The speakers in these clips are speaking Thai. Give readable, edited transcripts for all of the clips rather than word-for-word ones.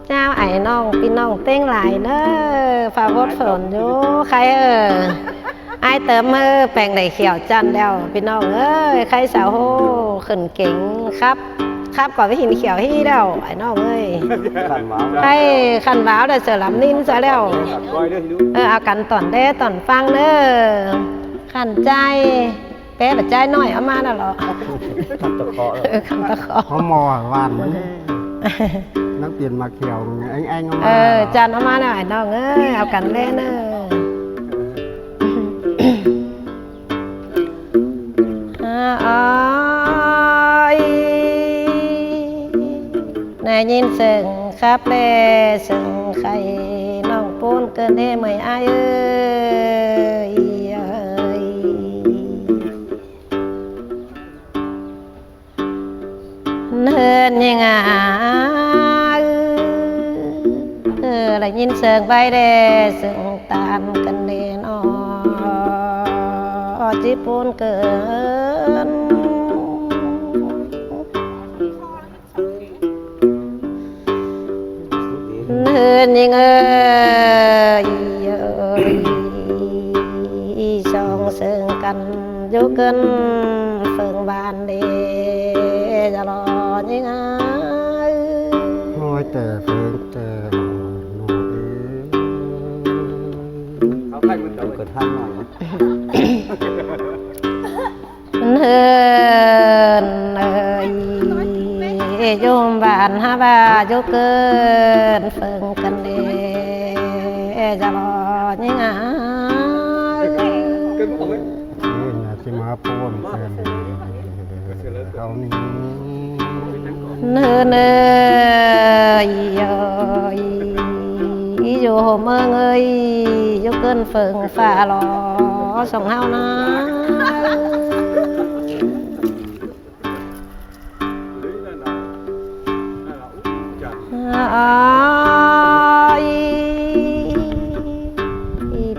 เจ้าไอ้น้องพี่น้องเต้งหลายเนอะฝากวดฝนอยู่ใครไอ้เติมมือแปลงไหนเขียวจันแล้วพี่น้องใครสาวโหขึ้นเก่งครับก่อนไปหินเขียวที่แล้วไอ้น้องให้ขันว้าวได้เสือลำนิ่มซะแล้วเอากันตอนได้ตอนฟังเนอะขันใจแป๊ะใจหน่อยเอามาน่ะหรอขันตะเคาะเขามอวานนักเปลี่ยนมาเขียวไอ้จานเอามาหน่อยน้องเอากันเล่นนายยินเสียงครับเล่เสียงใครน้องปูนเกินได้ไหมไอ้เนินยังไงอะไรยินเสียงใบเด้เสียงตามกันเด่นจีปูนเกินเนินยังสองเสียงกันอยู่กันเฟิงบานเดจะรอยังไงน้อยแต่เฟิงแต่เขาใครมันเกิดท่านหน่อยเนินโยมบ้านฮาบาโยเกินเฟิงกันเดจะรอยังไงที่มาป้วนเป็นเขานี่เนินอยู่เมืองอยู่เกินเฟิงฝ่าหลอส่งเฮานะ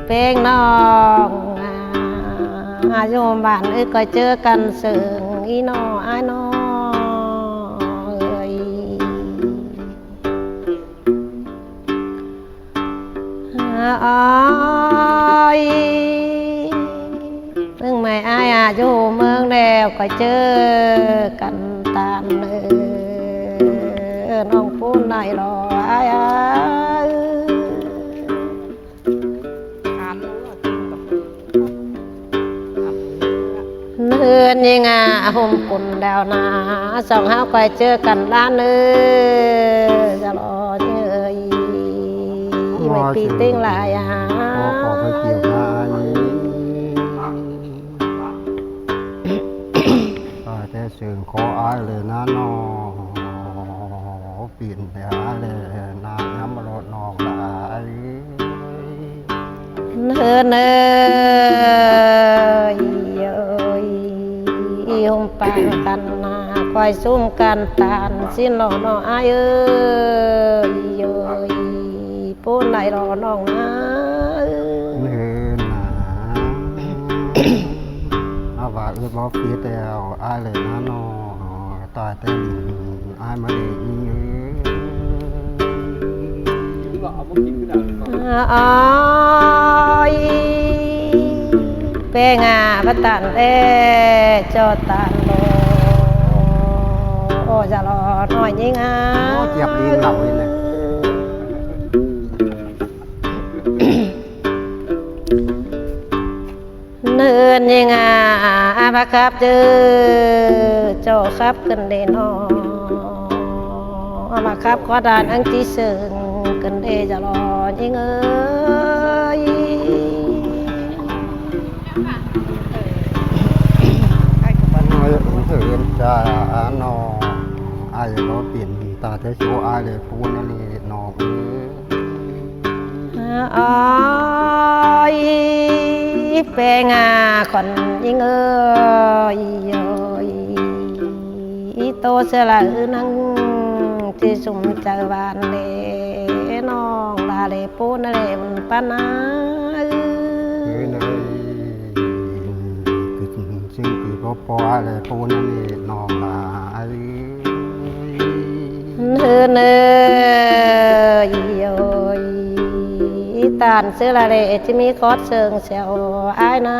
เป็นน้องโยมบ้านก็เจอกันเสิงอีน้ออ้ายน้อซึ่งไม่อายอยู่เมืองแล้วก็เจอกันตามน้องปูนไหนรออายเนินยังไงห่มกุนดาวนาสองเฮาก็เจอกันด้านจะรอไม่ปีติ้งลายขอไปเกี่ยวลายแต่เสียงขออายเลยนะน้องเปลี่ยนไปหาเลยนางน้ำมรดนองลายเนิยมปังกันนาคอยซุ่มกันตานสินอน้ออายปูนไหนรอน้องนะเนินนะเอาว่าบ่เปียแต่อายเลยนะน้องตายแต่อายมาเลยเปงาปตันจอตันโอจะรอหน่อยยิ่งเจียบดีเหล่าเลยเนินยังพระครับเจอเจ้าครับกันเดนมาครับขอดานอังจีเสิงกันเดจะรอยิ่งมันน้อยเถินจะนออายเราเปลี่ยนตาเทโชอายเลยพูนั่นนี่นอเปงาคนยิ่งโตเสละนังที่สุ่มเจอบานเลน้องลาเลปูนเลมันปานาซึ่งคือก็พออะไรปูนั่นนี่น้องลาเนิ านซื้อละเลจะมีคอดเชิงเสียวอายนะ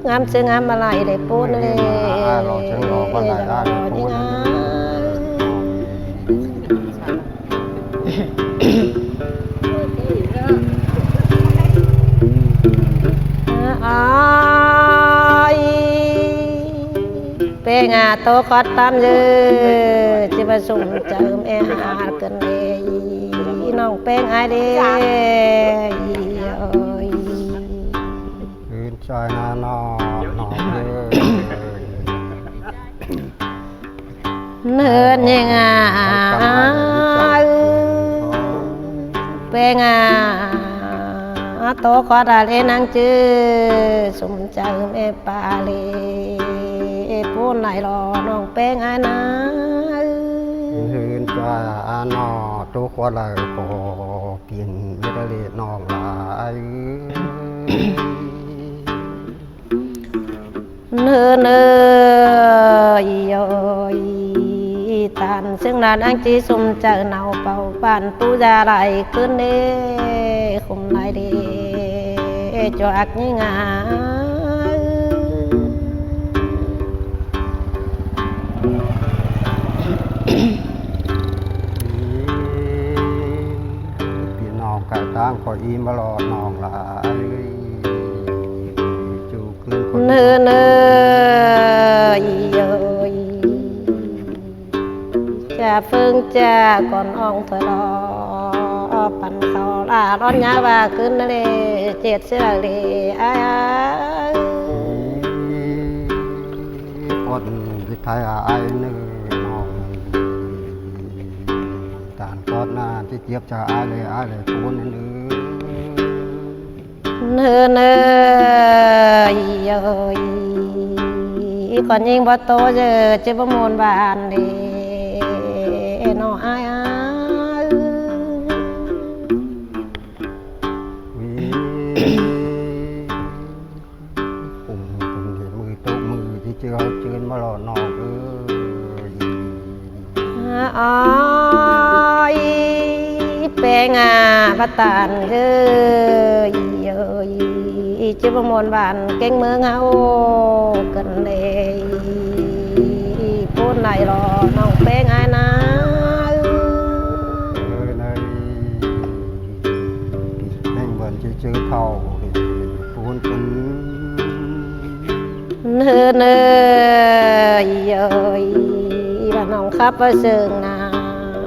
งามซื้องามมาไหลได้ปูนเลยนี่งอายเป็นงาโตคอดตามเยอะจะมาสุ่มเจิมแอหาเกินเลยน้องเป็นไอเดียคืนใจนาหนอเนื้อยังไงเป็นไงโตขอดาเลนังจื้อสมใจแม่ปาเลพูดไหนรอน้องเป็นไงนะคืนใจนอตัวขวดเลยพอกินไม่ได้เลยน้องลายเนื้อยตานซึ่งนานอังจีสมเจอเนาเป่าปานปูจาไหลขึ้นเด้คุมไหนเด้จวักยิ่งงาพี่น้องกายตั้งคอยอีมารอน้องลายจูขึ้นคนเนื้อยจะพึ่งจะก่อนอ่องเธอรอปั่นเขาลาร้อนยาว่าขึ้นเลยเจ็ดเสือเลยคนที่ไทยอายเนื้อน้องต่างก้อนหน้าที่เจี๊ยบจะอายเลยคนนั้นเนื้อยก่อนยิงบ่โตเจอจะบ่มวนบานเด้น้องอายผมเห็นมือโต๊ะมือที่เจอมาหล่อน้องอ้ายเปงาปตานจะบ่มวนบานเก่งเมืองเฮากันเลยพูดไหนรอน้องเป้งไอ้นะแม่งเบิ่นเจอเท่าปูนเป็นเนื้อยบ้านน้องขับไปเสิงนา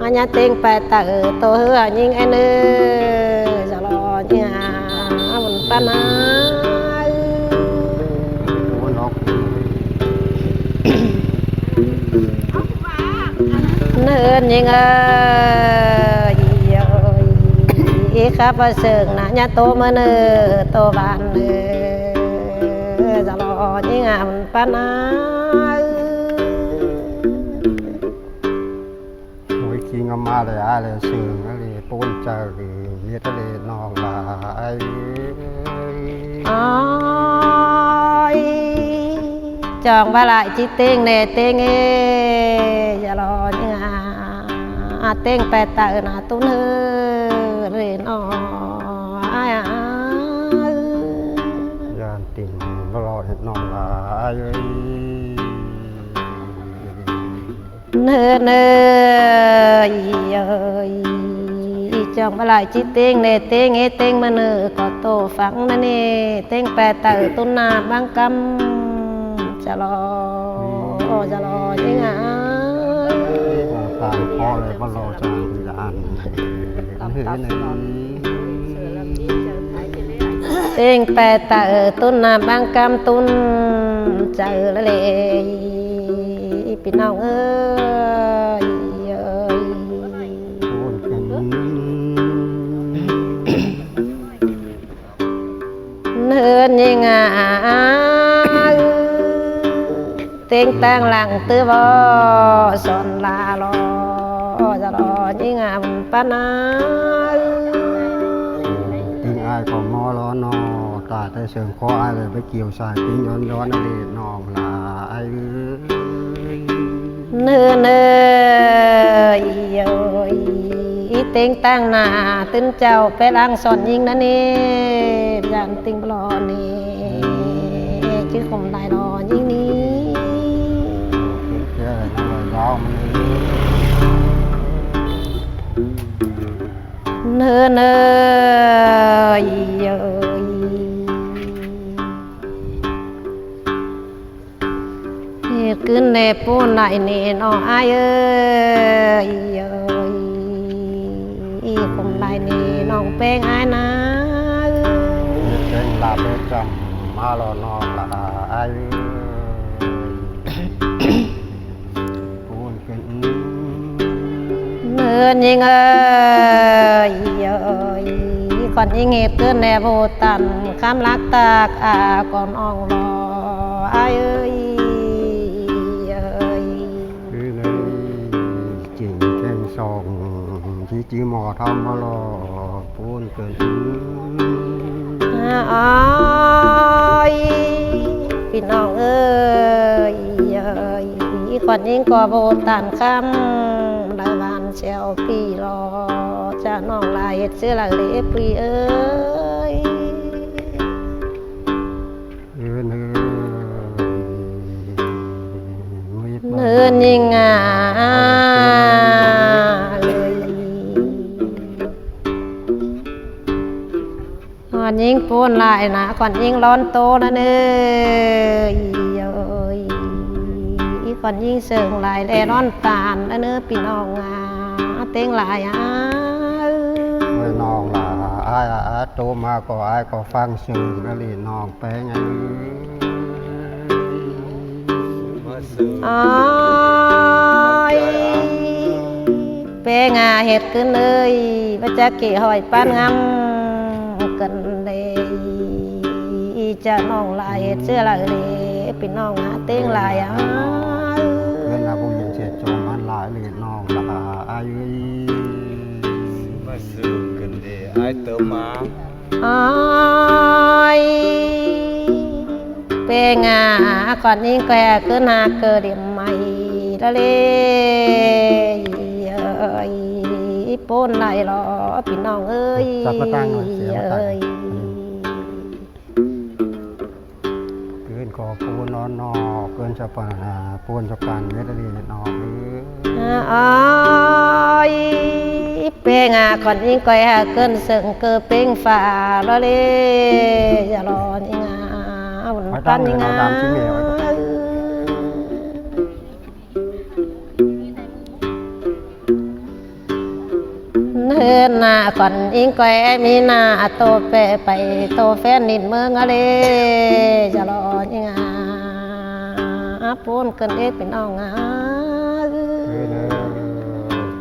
อันยาเต็งไปตาโตเหือยิงไอ้เนื้อจะรอเนี่ยมันปานาเนื้อยังข้าพเสิงนะยาโตมาเนื้อโตบานเนื้อจะรอยังไงมันปานาโอ้ยคิงมาเลยอะไรเสิงอะไรปูนเจอเมียทะเลนองลายจองบาลายจิเต็งเนเต็งจะรอยังไงเต็งไปตาหน้าตุ้นเรนยานติ่งรอเห็นน้องลายเนื้อจองบาลายจิเต็งเนเต็งเต็งมาเนื้อก็โตฟังนั่นเองเต็งไปตาตุ้นนาบางกำจะรอยังไงตายพ่อเลยว่าเราจะมีร้านเฮ้ยในเต็งแปดตาต้นนาบางกำต้นเจอละเลยพี่น้องเอ้ยพูดกันเนื้อยังไงเต็งตั้งหลังตื้อบ่สอนลาลอจะรอยิ่งอ่ำปานาติงอายของมอล้อนอตาแต่เชิงคออายเลยไปเกี่ยวสายติงย้อนอะไรน้องลายเนื้อ เต็งตั้งหน้าตื้นเจ้าไปล้างสอนยิงนั่นนี่ยันติงบลอนี่ชื่อคมลายรอยิงนี้ เจ้าน้องยาวมัน เนอเนยเอ้ยเฮ็ดขึ้นในปูนไหนนี่น้องอายเอ้ยเอ้ยอีคมไหนนี่น้องแป้งอายนะเอ้ย เจ้าลาไปจำมาลอนองละอายุปูนเป็น เนินยิงเอ้ยเอ้ยก่อนยิงเหตุเกินแนโบตันคำรักตากอาก่อนอ่องรออายเอ้ยเอ้ย คือในจริงแข่งสองที่จีหมอทำมาลอปูนเกิน อ้ายพี่น้องเอ้ยเอ้ยก่อนยิงก็โบตันคำได้บานเชียวพี่รอจะน้องลายเฮ็ดเสื้อละเล็บพี่เอ้ย เนินยิงเลยก่อนยิงปูนลายนะก่อนยิงร้อนโตนะเนยเอ้ยก่อนยิงเสิงลายแลร้อนตาลนะเนื้อพี่น้องเต็งลายไม่น้องล่ะอายโตมาก็อายก็ฟังชื่อนั่นเลยน้องไปไง อ้ายเปงาเห็ดขึ้นเลยว่าจะกี่หอยปานงำกันเลยจะน้องลายเห็ดเสื้อลายเลยพี่น้องเต็งลาย เงินอาผู้หญิงเสียจงมันหลายเลยน้องล่ะอายุ มาซื้อกันเด้ไอ้เติมมา อ้ายเปงาก่อนนี้แกขึ้นหาเกิดเดียมใหม่ละเลยเอ้ยปูนไหลรอพี่น้องเอ้ย จับมาตั้งหน่อยเสียมาตั้ง เอ้ย เกินก็ปูนอนนอเกินจะปนาปูนจะการเวทลีนอ อ้ายเปงาก่อนนี้แกเกินเสิงเกิดเป็งฝ่าละเลยอย่ารอนี่งาวันปันนี่งา เนินหน้าก่อนอิงก้อยมีหน้าโตเปไปโตแฟนนิดเมืองอะไรจะรอยังไงปูนเกินเอ็ดเป็นน้อง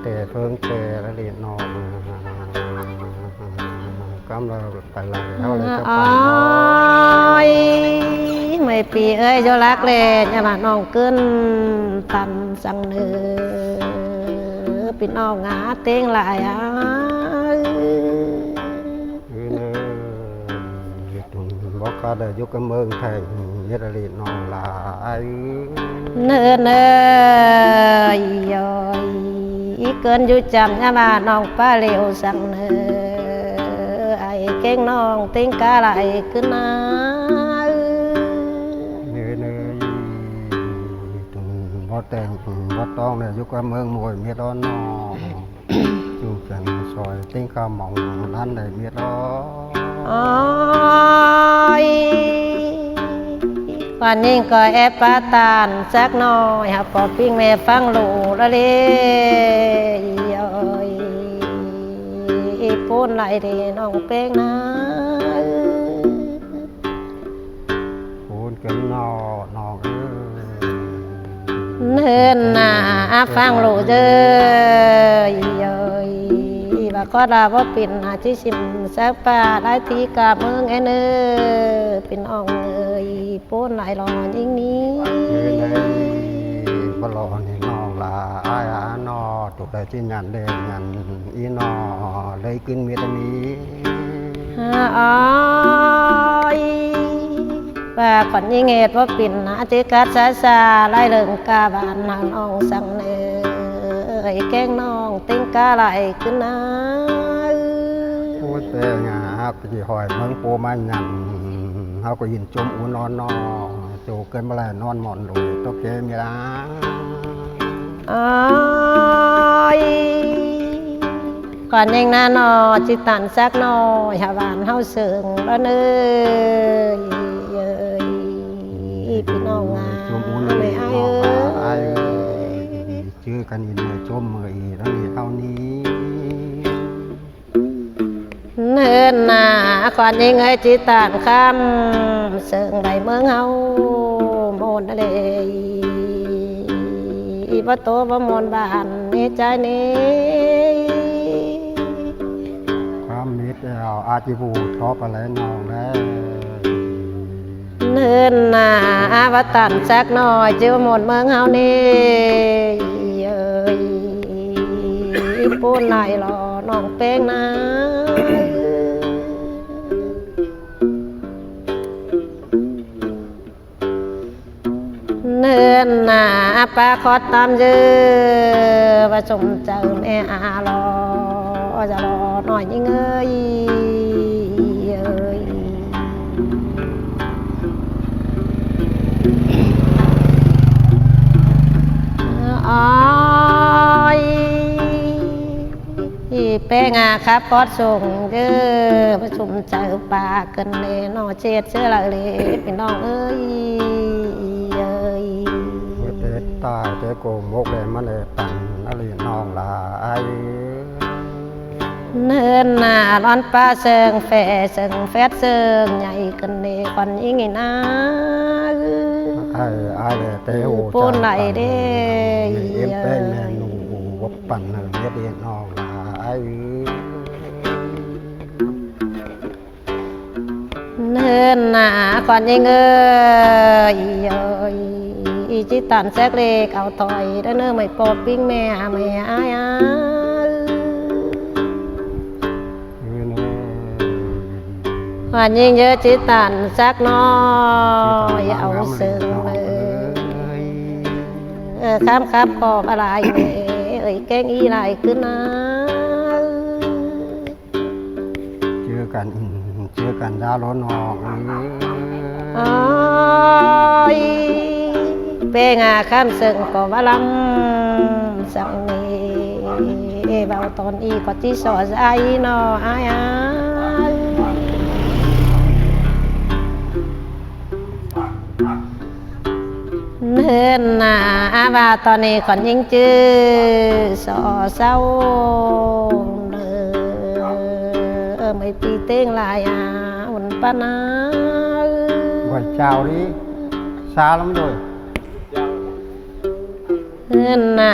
แต่เพิ่งแต่ละเรียนนอกกำลังไปไหลเท่าไรจะไปไม่ปีเอ้ยเจ้ารักเลยยังน้องเกินตันสังเนือเป็นน้องเต็งหลายบอกก็ได้ยุกเมืองไทยยะลีนองลายเนินยอยเกินอยู่จำยามาน้องป้าเลี้ยวสั่งเนอไอ้เก่งน้องติ้งกาไหลขึ้นนาเนยบ่แต่งบ่ต้องเนี่ยยุกเมืองมวยเมียดอนนองอยู่กันซอยติ้งกาหม่องนั้นได้เมียดอวันนี้ก็แอบปาตานสักหน่อยหากพอปิ้งแม่ฟังลูละเลยปูนไหลเดน้องเป้งนะปูนกันนองเนินหน้าฟังลูเจว่าก็ดาว่าปิ่นอาชิชิมสักป่าได้ทีกาเมืองเนอเป็นอ่องปูนไหลรอยิ่งนี้บ่รอนี่น้องลาอ้ายนอตุกได้ที่งานเด้งานอีนอเลยกินเมียตนี้ว่าก่อนยิ่งเหตุว่าปิ่นอาชิกัดซาไล่เลิงกาบานนางอ่องสังเนอ ยแกล้งน้องเต็งกาไหลขึ้นนะ พูดแต่งาไปที่หอยเมืองโปมันยันเฮาก็ยินจมอูนอนนอโจเกินมาแล้วนอนหมอนดูตกเกมีละ อ้ายก่อนเองนะนอจิตันสักนอหาหวานเฮาเสิงแล้วเนยเอ้ยพี่น้องงา จมอูน ไม่ เลย อาย น้อง เอ้ อาย ยชื่อกันอินเลยจมมืออีแล้วนี่เท่านี้ เนินหนาก่อนเองเอ้ยจิตันคำเสิงใดเมืองเฮาโมนเลยบ่โตบ่มนบ้านนี่ใจนี่ ความมิตรเราอาจิบูทอปอะไรน้องแล้ว เนินหนาว่าตันสักหน่อยเจ้าหมดเมืองเฮานี่เอ้ยปูนไหลหล่อน้องเป้งนะเนินหนาปลาคอดตามเยอะว่าสมเจอแม่อารอจะรอหน่อยยิ่งเอ้ยเอ้ยอ้อยแป้งครับปอดส่งเด้อประชุมเจอปากันเนนอเจ็ดเชื่อละเลยเป็นน้องเอ้ยเอ้ย เด็ดตายเด็ดโกมกเลยมันเลยปั่นอะไรน้องลาไอ เนินหนาร้อนปลาเซิงแฝเซิงแฟดเซิงใหญ่กันเนก่อนยิ่งไงนะ ไอ้เลยเตโอ ปูนไหลเด้ เอ็มเป็นแมนูวบปั่นเด็ดเด็ดน้องลาไอ เนินหนาก่อนยิ่งเอ้ยเอ้ยจิตันแซกเล็กเอาต่อยแล้วเนื้อไม่ปอบปิ้งแม่ไม่อาย วันยิ่งเยอะจิตันสักน้อยเอาเสิงเลยครับขอบอะไรเอ้ยแกงอีไรขึ้นนะ เจอกันดาวร้อนนอง อ้อยเป้งข้ามเสิงก็ว่าลำสังนี้เบาตอนอีก็ที่สอใจนออายเนินหนาว่าตอนนี้ก่อนยิ่งจื้อสอเศร้าเนอไม่ปีเต้งลายอุ่นปานา ไหวเจ้าดิซาล้ำด้วย เนินหนา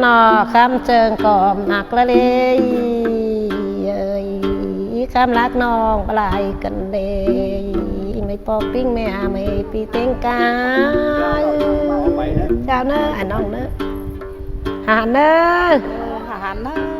นอคำเจิงกอมหนักละเลยเอ้ยคำรักน้องปลายกันเลยไม่ปอกปิ้งแม่ไม่ปีเต้งกาเจ้าเนอะน้องเนอะหาเนอะ หารนะ